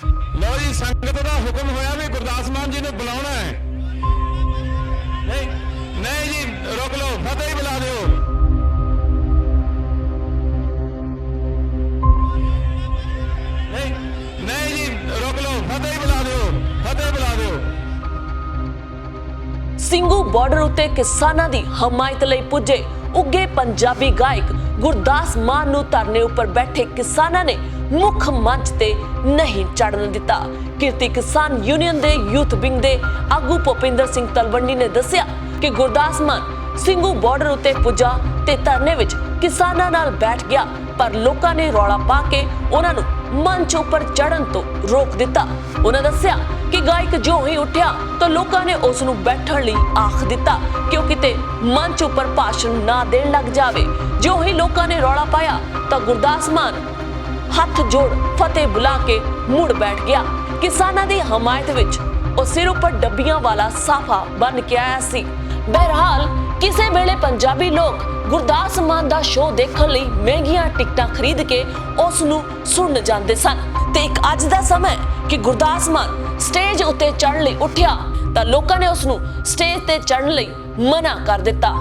लो जी संगत का हुक्म होया भी गुरदास मान जी ने बुलाना है। नहीं जी रोक लो, फतेह ही बुला दो। नहीं जी रोक लो, फतेह ही बुला दो, फतेह बुला दो। ਸਿੰਘੂ ਬਾਰਡਰ ਉੱਤੇ ਕਿਸਾਨਾਂ ਦੀ ਹਮਾਇਤ ਲਈ ਪੁੱਜੇ ਉੱਗੇ ਪੰਜਾਬੀ ਗਾਇਕ ਗੁਰਦਾਸ ਮਾਨ ਨੂੰ ਧਰਨੇ ਉੱਪਰ ਬੈਠੇ ਕਿਸਾਨਾਂ ਨੇ ਮੁੱਖ ਮੰਚ ਤੇ ਨਹੀਂ ਚੜ੍ਹਨ ਦਿੱਤਾ। ਕਿਰਤੀ ਕਿਸਾਨ ਯੂਨੀਅਨ ਦੇ ਯੂਥ ਵਿੰਗ ਦੇ ਆਗੂ ਭੁਪਿੰਦਰ ਸਿੰਘ ਤਲਵੰਡੀ ਨੇ ਦੱਸਿਆ ਕਿ ਗੁਰਦਾਸ ਮਾਨ ਸਿੰਘੂ ਬਾਰਡਰ ਉੱਤੇ ਪੁੱਜਾ ਤੇ ਧਰਨੇ ਵਿੱਚ ਕਿਸਾਨਾਂ ਨਾਲ ਬੈਠ ਗਿਆ, ਪਰ ਲੋਕਾਂ ਨੇ ਰੌਲਾ ਪਾ ਕੇ ਉਹਨਾਂ ਨੂੰ ਮੰਚ ਉੱਪਰ ਚੜ੍ਹਨ ਤੋਂ ਰੋਕ ਦਿੱਤਾ। ਉਹਨਾਂ ਦੱਸਿਆ ਕਿ ਗਾਇਕ ਜੋ ਹੀ ਉੱਠਿਆ ਤਾਂ ਲੋਕਾਂ ਨੇ ਉਸ ਨੂੰ ਬੈਠਣ ਲਈ ਆਖ ਦਿੱਤਾ ਕਿ ਉਹ ਕਿਤੇ ਮੰਚ ਉੱਪਰ ਭਾਸ਼ਣ ਨਾ ਦੇਣ ਲੱਗ ਜਾਵੇ। ਜੋ ਹੀ ਲੋਕਾਂ ਨੇ ਰੌਲਾ ਪਾਇਆ ਤਾਂ ਗੁਰਦਾਸ ਮਾਨ ਹੱਥ ਜੋੜ ਫਤਿਹ ਬੁਲਾ ਕੇ ਮੁੜ ਬੈਠ ਗਿਆ। ਕਿਸਾਨਾਂ ਦੀ ਹਮਾਇਤ ਵਿੱਚ ਉਹ ਸਿਰ ਉੱਪਰ ਡੱਬੀਆਂ ਵਾਲਾ ਸਾਫਾ ਬਣ ਕੇ ਆਇਆ ਸੀ। ਬਹਰਹਾਲ ਕਿਸੇ ਵੇਲੇ ਪੰਜਾਬੀ ਲੋਕ ਗੁਰਦਾਸ ਮਾਨ ਦਾ ਸ਼ੋਅ ਦੇਖਣ ਲਈ ਮਹਿੰਗੀਆਂ ਟਿਕਟਾਂ ਖਰੀਦ ਕੇ ਉਸ ਨੂੰ ਸੁਣਨ ਜਾਂਦੇ ਸਨ ਤੇ ਇੱਕ ਅੱਜ ਦਾ ਸਮਾਂ ਕਿ ਗੁਰਦਾਸ ਮਾਨ ਸਟੇਜ ਉੱਤੇ ਚੜ੍ਹਨ ਲਈ ਉੱਠਿਆ ਤਾਂ ਲੋਕਾਂ ਨੇ ਉਸ ਨੂੰ ਸਟੇਜ ਤੇ ਚੜ੍ਹਨ ਲਈ ਮਨਾ ਕਰ ਦਿੱਤਾ।